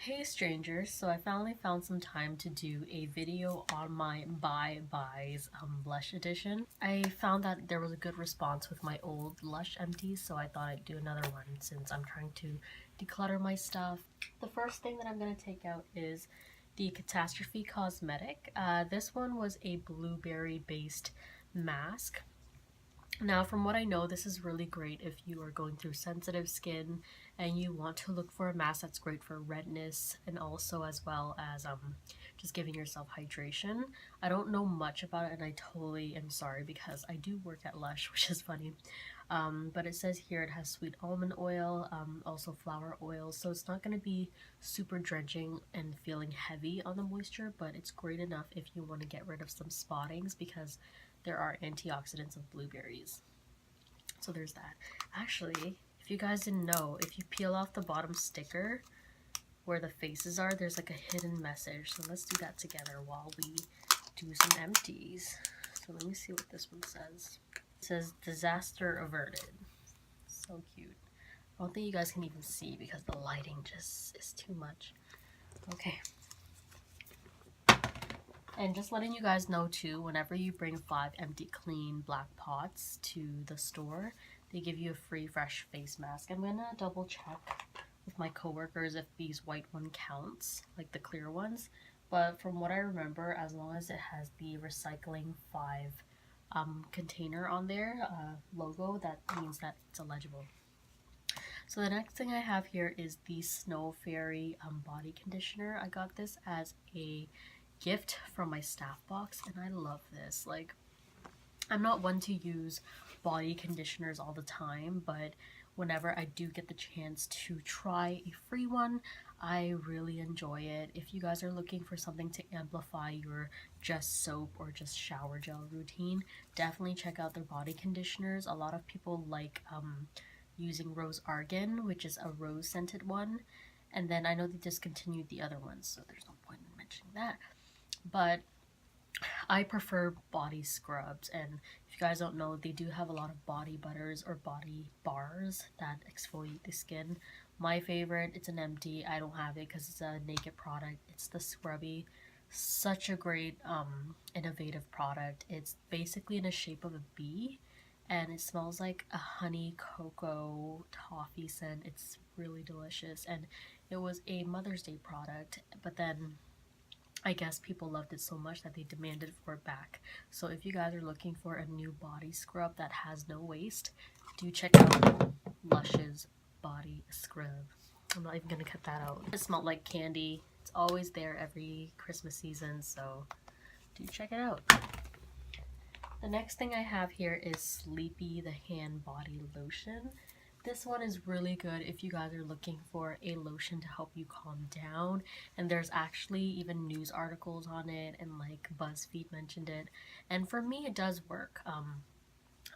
Hey strangers, so I finally found some time to do a video on my BYES Lush edition. I found that there was a good response with my old Lush empties, so I thought I'd do another one since I'm trying to declutter my stuff. The first thing that I'm going to take out is the Catastrophe Cosmetic. This one was a blueberry based mask. Now, from what I know, this is really great if you are going through sensitive skin and you want to look for a mask that's great for redness and also as well as just giving yourself hydration. I don't know much about it and I totally am sorry because I do work at Lush, which is funny. But it says here it has sweet almond oil, also flower oil, so it's not going to be super drenching and feeling heavy on the moisture, but it's great enough if you want to get rid of some spottings because there are antioxidants of blueberries. So there's that. Actually, if you guys didn't know, if you peel off the bottom sticker where the faces are, there's like a hidden message. So let's do that together while we do some empties. So let me see what this one says. It says disaster averted. So cute. I don't think you guys can even see because the lighting just is too much. Okay. And just letting you guys know too, whenever you bring 5 empty clean black pots to the store, they give you a free fresh face mask. I'm gonna double check with my coworkers if these white one counts, like the clear ones. But from what I remember, as long as it has the recycling 5 container on there, logo, that means that it's eligible. So the next thing I have here is the Snow Fairy body conditioner. I got this as a gift from my staff box and I love this. Like, I'm not one to use body conditioners all the time, but whenever I do get the chance to try a free one, I really enjoy it. If you guys are looking for something to amplify your just soap or just shower gel routine, definitely check out their body conditioners. A lot of people like using Rose Argan, which is a rose scented one, and then I know they discontinued the other ones, so there's no point in mentioning that. But I prefer body scrubs, and if you guys don't know, they do have a lot of body butters or body bars that exfoliate the skin. My favorite, it's an empty. I don't have it because it's a naked product. It's the Scrubby. Such a great innovative product. It's basically in the shape of a bee and it smells like a honey cocoa toffee scent. It's really delicious, and it was a Mother's Day product, but then I guess people loved it so much that they demanded for it back. So if you guys are looking for a new body scrub that has no waste, do check out Lush's body scrub. I'm not even gonna cut that out. It smelled like candy. It's always there every Christmas season, so do check it out. The next thing I have here is Sleepy the Hand Body Lotion. This one is really good if you guys are looking for a lotion to help you calm down, and there's actually even news articles on it, and like BuzzFeed mentioned it, and for me it does work.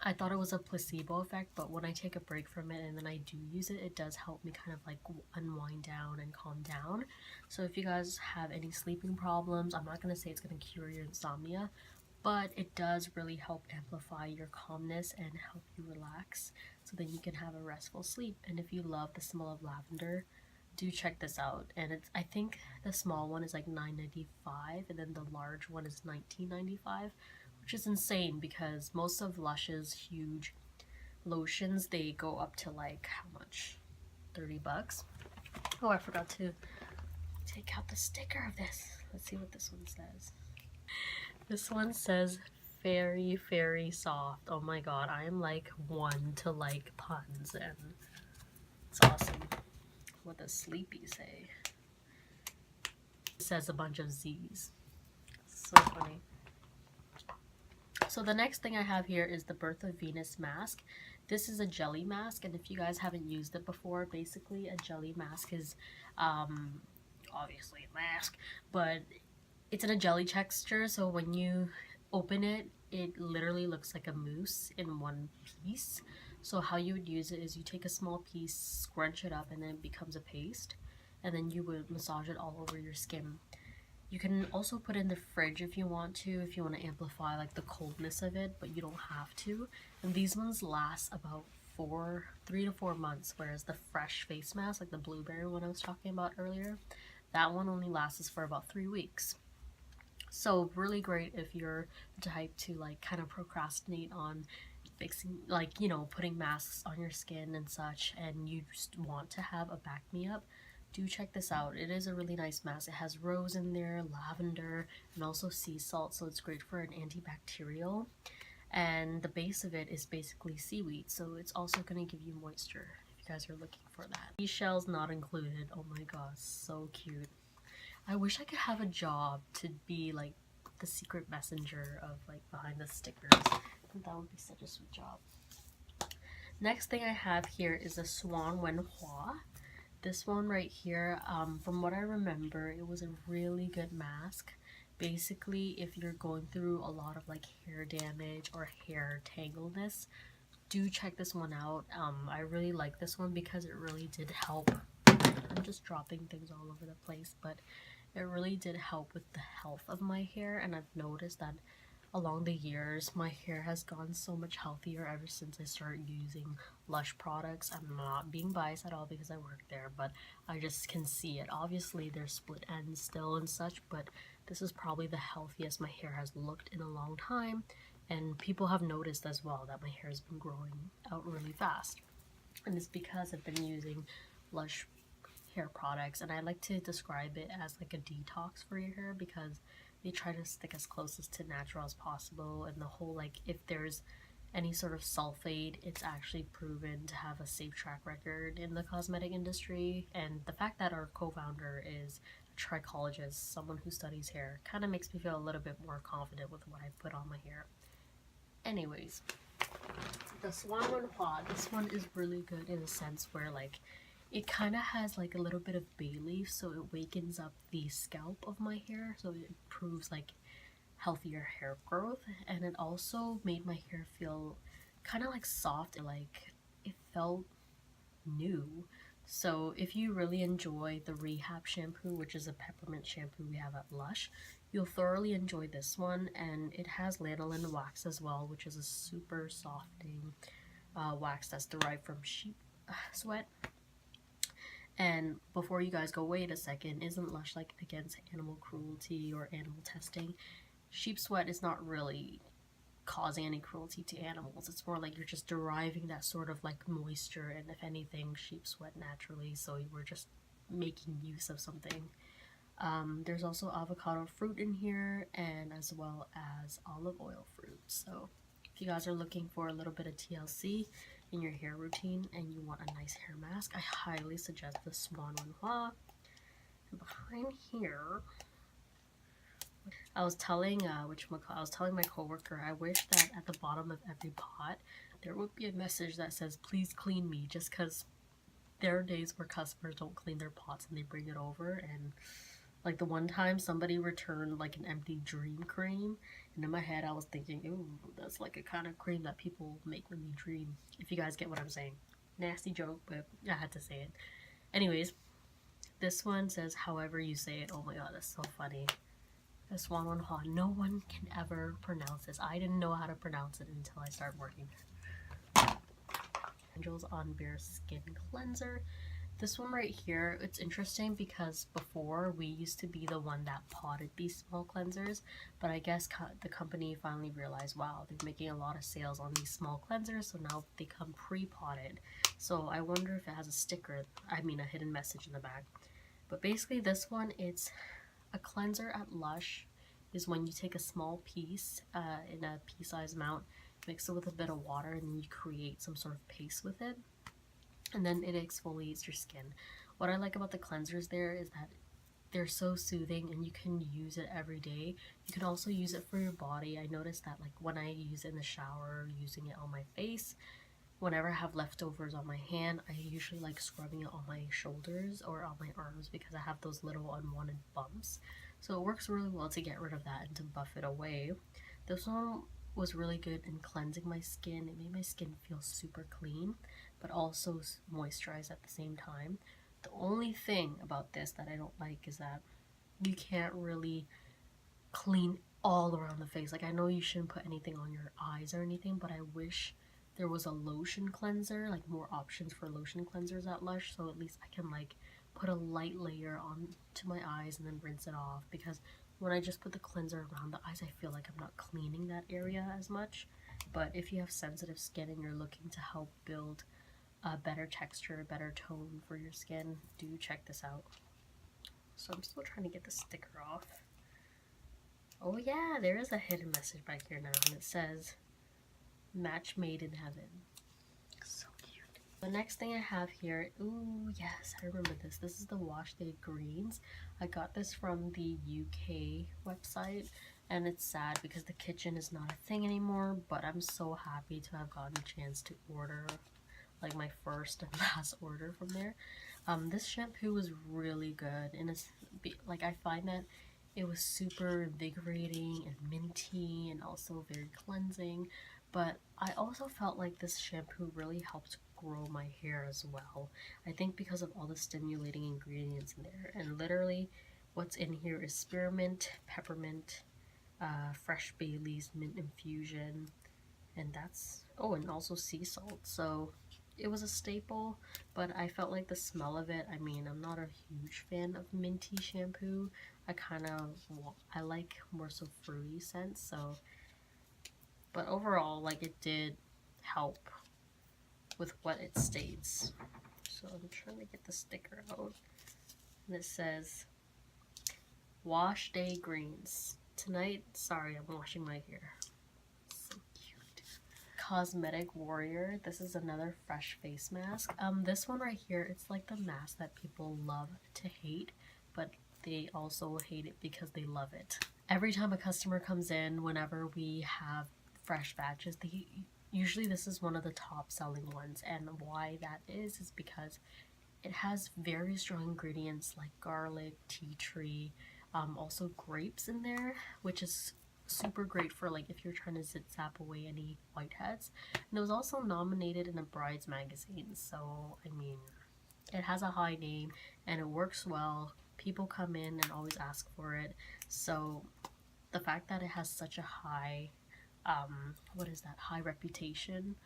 I thought it was a placebo effect, but when I take a break from it and then I do use it, it does help me kind of like unwind down and calm down. So if you guys have any sleeping problems, I'm not going to say it's going to cure your insomnia, but it does really help amplify your calmness and help you relax so that you can have a restful sleep. And if you love the smell of lavender, do check this out. And it's, I think the small one is like $9.95 and then the large one is $19.95, which is insane because most of Lush's huge lotions, they go up to like, how much? 30 bucks. Oh, I forgot to take out the sticker of this. Let's see what this one says. This one says very, very soft. Oh my god, I am like one to like puns, and it's awesome. What does Sleepy say? It says a bunch of Z's. So funny. So the next thing I have here is the Birth of Venus mask. This is a jelly mask, and if you guys haven't used it before, basically a jelly mask is obviously a mask, but it's in a jelly texture, so when you open it, it literally looks like a mousse in one piece. So how you would use it is you take a small piece, scrunch it up, and then it becomes a paste, and then you would massage it all over your skin. You can also put it in the fridge if you want to amplify like the coldness of it, but you don't have to. And these ones last about 3 to 4 months, whereas the fresh face mask, like the blueberry one I was talking about earlier, That one only lasts for about 3 weeks. So really great if you're the type to like kind of procrastinate on fixing, like, you know, putting masks on your skin and such, and you just want to have a back me up. Do check this out. It is a really nice mask. It has rose in there, lavender, and also sea salt, so it's great for an antibacterial. And the base of it is basically seaweed, so it's also going to give you moisture if you guys are looking for that. Seashells not included. Oh my gosh, so cute. I wish I could have a job to be like the secret messenger of like behind the stickers. That would be such a sweet job. Next thing I have here is a Swan Wen Hua. This one right here, from what I remember, it was a really good mask. Basically, if you're going through a lot of like hair damage or hair tangleness, do check this one out. I really like this one because it really did help. I'm just dropping things all over the place, but it really did help with the health of my hair, and I've noticed that along the years my hair has gone so much healthier ever since I started using Lush products. I'm not being biased at all because I work there, but I just can see it. Obviously there's split ends still and such, but this is probably the healthiest my hair has looked in a long time, and people have noticed as well that my hair has been growing out really fast, and it's because I've been using Lush hair products. And I like to describe it as like a detox for your hair because they try to stick as closest to natural as possible, and the whole like if there's any sort of sulfate, it's actually proven to have a safe track record in the cosmetic industry. And the fact that our co-founder is a trichologist, someone who studies hair, kind of makes me feel a little bit more confident with what I put on my hair. Anyways, the Swan Wen Hua, this one is really good in a sense where like it kind of has like a little bit of bay leaf, so it wakens up the scalp of my hair, so it improves like healthier hair growth. And it also made my hair feel kind of like soft, and like it felt new. So if you really enjoy the Rehab shampoo, which is a peppermint shampoo we have at Lush, you'll thoroughly enjoy this one. And it has lanolin wax as well, which is a super softening wax that's derived from sheep sweat. And before you guys go, wait a second, isn't Lush like against animal cruelty or animal testing? Sheep sweat is not really causing any cruelty to animals. It's more like you're just deriving that sort of like moisture, and if anything, sheep sweat naturally, so we're just making use of something. There's also avocado fruit in here, and as well as olive oil fruit. So if you guys are looking for a little bit of TLC in your hair routine and you want a nice hair mask, I highly suggest the Swan Wen Hua. And behind here, I was telling my coworker, I wish that at the bottom of every pot there would be a message that says please clean me, just because there are days where customers don't clean their pots and they bring it over. And like the one time somebody returned like an empty dream cream, and in my head I was thinking, ooh, that's like a kind of cream that people make when you dream, if you guys get what I'm saying. Nasty joke, but I had to say it. Anyways, this one says however you say it. Oh my god, that's so funny. The Swan Wen Hua. No one can ever pronounce this. I didn't know how to pronounce it until I started working there. Angels on Bare Skin Cleanser. This one right here, it's interesting because before we used to be the one that potted these small cleansers, but I guess the company finally realized, wow, they're making a lot of sales on these small cleansers, so now they come pre-potted. So I wonder if it has a sticker, I mean a hidden message in the back. But basically this one, it's a cleanser at Lush is when you take a small piece in a pea-sized amount, mix it with a bit of water, and then you create some sort of paste with it, and then it exfoliates your skin. What I like about the cleansers there is that they're so soothing and you can use it every day. You can also use it for your body. I noticed that like when I use it in the shower, using it on my face, whenever I have leftovers on my hand, I usually like scrubbing it on my shoulders or on my arms because I have those little unwanted bumps. So it works really well to get rid of that and to buff it away. This one was really good in cleansing my skin. It made my skin feel super clean, but also moisturized at the same time. The only thing about this that I don't like is that you can't really clean all around the face. Like I know you shouldn't put anything on your eyes or anything, but I wish there was a lotion cleanser, like more options for lotion cleansers at Lush, so at least I can like put a light layer on to my eyes and then rinse it off, because when I just put the cleanser around the eyes, I feel like I'm not cleaning that area as much. But if you have sensitive skin and you're looking to help build a better texture, a better tone for your skin, do check this out. So I'm still trying to get the sticker off. Oh yeah, there is a hidden message back here now, and it says, match made in heaven. So cute. The next thing I have here, ooh yes, I remember this. This is the Wash Day Greens. I got this from the UK website, and it's sad because the kitchen is not a thing anymore, but I'm so happy to have gotten a chance to order like my first and last order from there. This shampoo was really good, and it's like, I find that it was super invigorating and minty and also very cleansing, but I also felt like this shampoo really helped grow my hair as well. I think because of all the stimulating ingredients in there, and literally what's in here is spearmint, peppermint, fresh bay leaves, mint infusion, and that's, oh, and also sea salt. So it was a staple, but I felt like the smell of it, I mean, I'm not a huge fan of minty shampoo. I like more so fruity scents, so, but overall, like, it did help with what it states. So I'm trying to get the sticker out, and it says, Wash Day Greens. Tonight, sorry, I'm washing my hair. So cute. Cosmetic Warrior. This is another fresh face mask. This one right here, it's like the mask that people love to hate, but they also hate it because they love it. Every time a customer comes in, whenever we have fresh batches, usually this is one of the top selling ones, and why that is because it has very strong ingredients like garlic, tea tree, also grapes in there, which is super great for like if you're trying to zap away any whiteheads. And it was also nominated in a Brides magazine, so I mean, it has a high name and it works well. People come in and always ask for it, so the fact that it has such a high high reputation,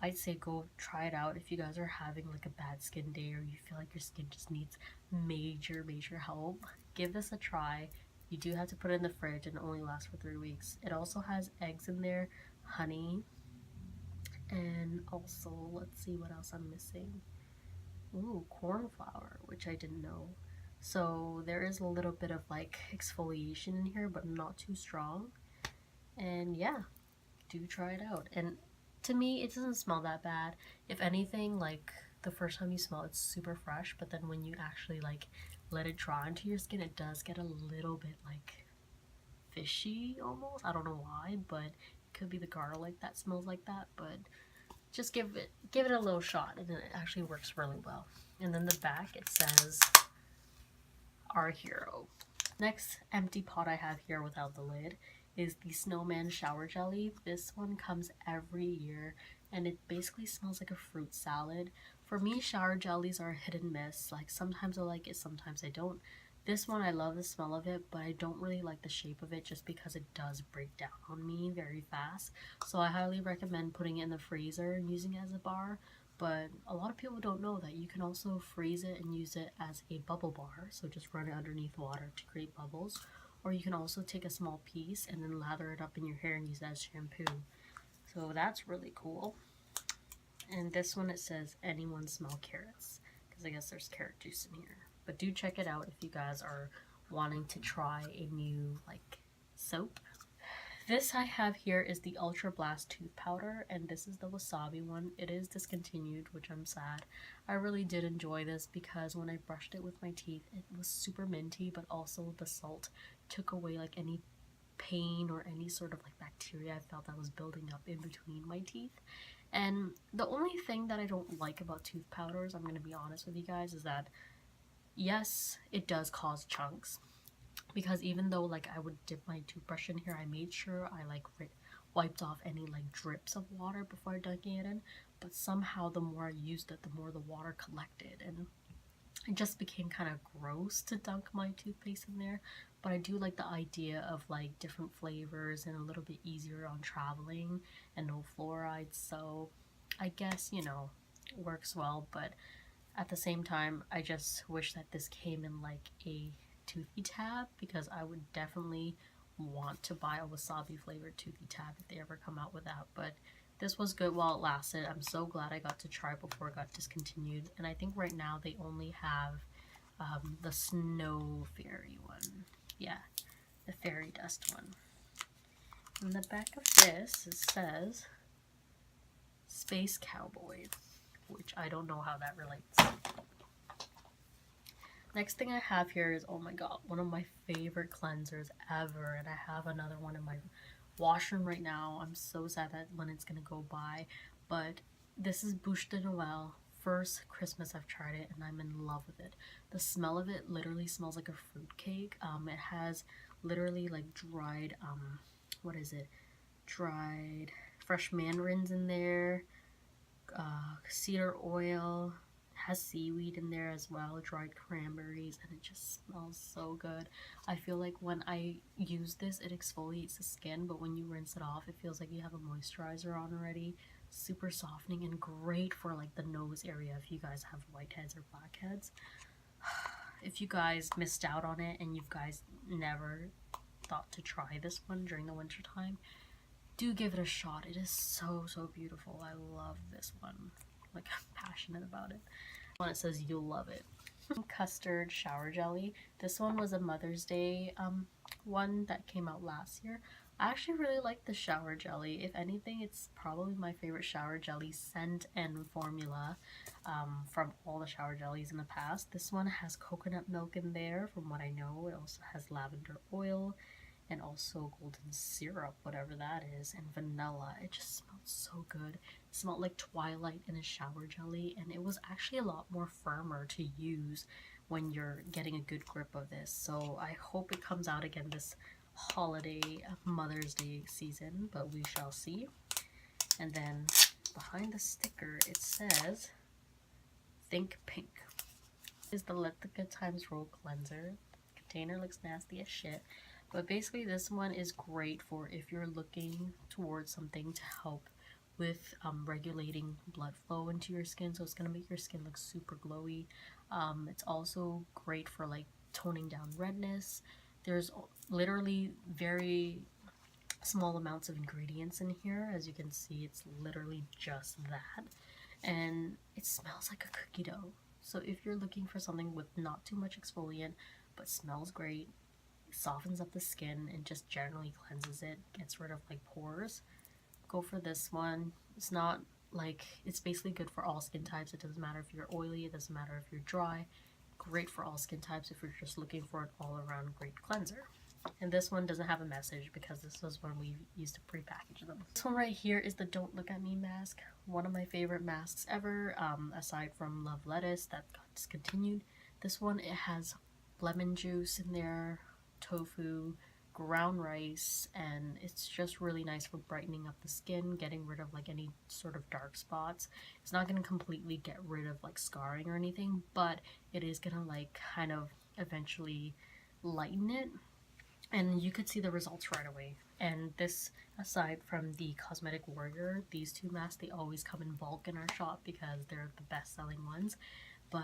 I'd say go try it out if you guys are having like a bad skin day or you feel like your skin just needs major help. Give this a try. You do have to put it in the fridge and it only lasts for 3 weeks. It also has eggs in there, honey, and also, let's see what else I'm missing. Ooh, corn flour, which I didn't know. So there is a little bit of like exfoliation in here, but not too strong. And yeah, do try it out. And to me, it doesn't smell that bad. If anything, like the first time you smell it's super fresh, but then when you actually like let it dry into your skin, it does get a little bit like fishy almost. I don't know why, but it could be the garlic that smells like that, but just give it a little shot and it actually works really well. And then the back, it says Our Hero. Next empty pot I have here without the lid is the Snowman Shower Jelly. This one comes every year and it basically smells like a fruit salad. For me, shower jellies are a hit and miss. Like sometimes I like it, sometimes I don't. This one, I love the smell of it, but I don't really like the shape of it just because it does break down on me very fast. So I highly recommend putting it in the freezer and using it as a bar. But a lot of people don't know that you can also freeze it and use it as a bubble bar. So just run it underneath water to create bubbles. Or you can also take a small piece and then lather it up in your hair and use that as shampoo. So that's really cool. And this one, it says, anyone smell carrots? Because I guess there's carrot juice in here. But do check it out if you guys are wanting to try a new like soap. This I have here is the Ultra Blast tooth powder, and this is the wasabi one. It is discontinued, which I'm sad. I really did enjoy this because when I brushed it with my teeth, it was super minty, but also the salt took away like any pain or any sort of like bacteria I felt that was building up in between my teeth. And the only thing that I don't like about tooth powders, I'm going to be honest with you guys, is that yes, it does cause chunks. Because even though like I would dip my toothbrush in here, I made sure I like wiped off any like drips of water before dunking it in. But somehow the more I used it, the more the water collected, and it just became kind of gross to dunk my toothpaste in there. But I do like the idea of like different flavors and a little bit easier on traveling and no fluoride. So I guess, you know, it works well. But At the same time, I just wish that this came in like a toothy tab, because I would definitely want to buy a wasabi flavored toothy tab if they ever come out with that. But this was good while it lasted. I'm so glad I got to try before it got discontinued. And I think right now they only have the snow fairy one. Yeah, the fairy dust one. In the back of this, it says Space Cowboy, which I don't know how that relates. Next thing I have here is, oh my god, one of my favorite cleansers ever, and I have another one in my washroom right now. I'm so sad that when it's gonna go by, but this is Bouche de Noël. First Christmas I've tried it, and I'm in love with it. The smell of it literally smells like a fruit cake. It has literally like dried, what is it? Dried fresh mandarins in there, cedar oil, has seaweed in there as well, dried cranberries, and it just smells so good. I feel like when I use this, it exfoliates the skin, but when you rinse it off, it feels like you have a moisturizer on already. Super softening and great for like the nose area if you guys have whiteheads or blackheads. If you guys missed out on it and you guys never thought to try this one during the winter time, do give it a shot. It is so beautiful. I love this one. Like, I'm passionate about it. When it says you'll love it. Custard shower jelly. This one was a Mother's Day one that came out last year. I actually really like the shower jelly. If anything, it's probably my favorite shower jelly scent and formula from all the shower jellies in the past. This one has coconut milk in there, from what I know. It also has lavender oil and also golden syrup, whatever that is, and vanilla. It just smelled so good. It smelled like Twilight in a shower jelly, and it was actually a lot more firmer to use when you're getting a good grip of this. So I hope it comes out again this holiday Mother's Day season, but we shall see. And then behind the sticker it says Think Pink. This is the Let the Good Times Roll cleanser. The container looks nasty as shit, but basically this one is great for if you're looking towards something to help with regulating blood flow into your skin, so it's going to make your skin look super glowy. It's also great for like toning down redness. There's literally very small amounts of ingredients in here. As you can see, it's literally just that, and it smells like a cookie dough. So if you're looking for something with not too much exfoliant but smells great, softens up the skin, and just generally cleanses it, gets rid of like pores, go for this one. It's not like, it's basically good for all skin types. It doesn't matter if you're oily, it doesn't matter if you're dry. Great for all skin types if you're just looking for an all-around great cleanser. And this one doesn't have a message because this was when we used to pre-package them. This one right here is the Don't Look at Me mask. One of my favorite masks ever, aside from Love Lettuce that got discontinued. This one, it has lemon juice in there, tofu, ground rice, and it's just really nice for brightening up the skin, getting rid of like any sort of dark spots. It's not going to completely get rid of like scarring or anything, but it is going to like kind of eventually lighten it, and you could see the results right away. And this, aside from the Cosmetic Warrior, these two masks, they always come in bulk in our shop because they're the best selling ones, but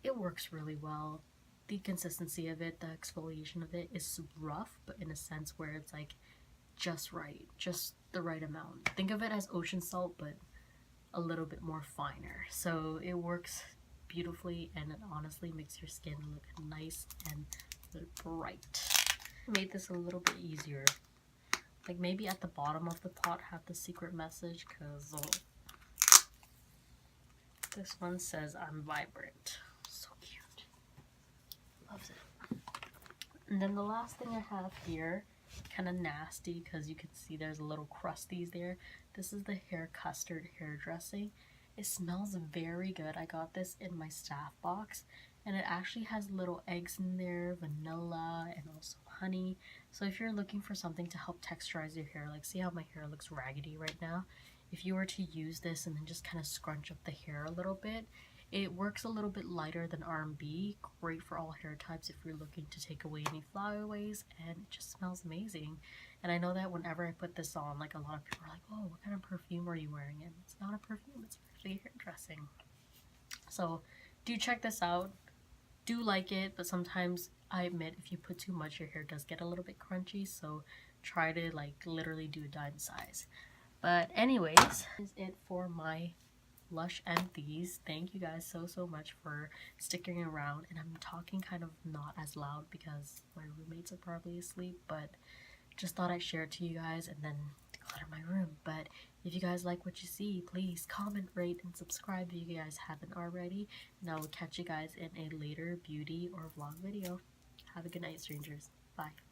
it works really well. The consistency of it, the exfoliation of it is rough, but in a sense where it's like just right, just the right amount. Think of it as ocean salt, but a little bit more finer. So it works beautifully, and it honestly makes your skin look nice and bright. I made this a little bit easier. Like maybe at the bottom of the pot have the secret message, because this one says I'm vibrant. So cute. Loves it. And then the last thing I have here, kind of nasty because you can see there's a little crusties there. This is the Hair Custard hair dressing. It smells very good. I got this in my staff box, and it actually has little eggs in there, vanilla, and also honey. So if you're looking for something to help texturize your hair, like see how my hair looks raggedy right now, if you were to use this and then just kind of scrunch up the hair a little bit, it works a little bit lighter than R&B, great for all hair types if you're looking to take away any flyaways, and it just smells amazing. And I know that whenever I put this on, like a lot of people are like, oh, what kind of perfume are you wearing? And it's not a perfume, it's actually a hair dressing. So do check this out. Do like it, but sometimes I admit if you put too much, your hair does get a little bit crunchy, so try to like literally do a dime size. But anyways, this is it for my Lush empties. Thank you guys so much for sticking around, and I'm talking kind of not as loud because my roommates are probably asleep, but just thought I'd share it to you guys and then declutter my room. But if you guys like what you see, please comment, rate, and subscribe if you guys haven't already, and I will catch you guys in a later beauty or vlog video. Have a good night, strangers. Bye.